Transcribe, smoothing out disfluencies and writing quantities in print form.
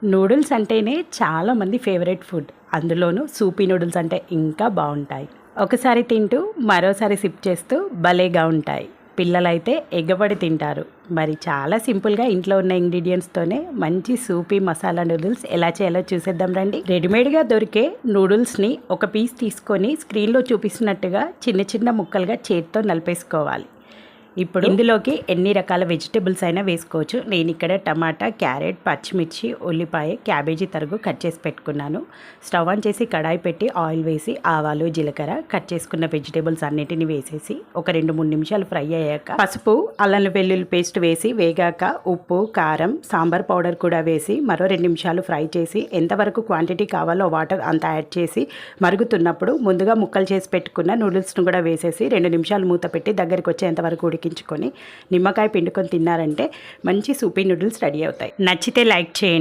Noodles అంటేనే చాలామంది favourite food. అందులోనూ సూపీ నూడిల్స్ అంటే ఇంకా బాగుంటాయి. ఒకసారి తింటూ మరోసారి సిప్ చేస్తూ భలేగా ఉంటాయి. పిల్లలైతే ఎగబడి తింటారు. మరి చాలా సింపుల్గా ఇంట్లో ఉన్న ఇంగ్రీడియంట్స్తోనే మంచి సూపీ మసాలా నూడిల్స్ ఎలా చేయాలో చూసేద్దాం రండి. రెడీమేడ్గా దొరికే నూడిల్స్ని ఒక పీస్ తీసుకొని స్క్రీన్లో చూపిస్తున్నట్టుగా చిన్న చిన్న ముక్కలుగా చేతితో నలిపేసుకోవాలి. ఇప్పుడు ఇందులోకి ఎన్ని రకాల వెజిటబుల్స్ అయినా వేసుకోవచ్చు. నేను ఇక్కడ టమాటా, క్యారెట్, పచ్చిమిర్చి, ఉల్లిపాయ, క్యాబేజీ తరుగు కట్ చేసి పెట్టుకున్నాను. స్టవ్ ఆన్ చేసి కడాయి పెట్టి ఆయిల్ వేసి ఆవాలు, జీలకర్ర, కట్ చేసుకున్న వెజిటబుల్స్ అన్నిటిని వేసేసి ఒక 2-3 నిమిషాలు ఫ్రై అయ్యాక పసుపు, అల్లం వెల్లుల్లి పేస్ట్ వేసి వేగాక ఉప్పు, కారం, సాంబార్ పౌడర్ కూడా వేసి మరో 2 నిమిషాలు ఫ్రై చేసి ఎంతవరకు క్వాంటిటీ కావాలో వాటర్ అంత యాడ్ చేసి మరుగుతున్నప్పుడు ముందుగా ముక్కలు చేసి పెట్టుకున్న నూడిల్స్ను కూడా వేసేసి 2 నిమిషాలు మూత పెట్టి దగ్గరికి వచ్చేంతవరకు ఉడికించుకొని నిమ్మకాయ పిండుకొని తిన్నారంటే మంచి సూపీ నూడిల్స్ రెడీ అవుతాయి. నచ్చితే లైక్ చేయండి.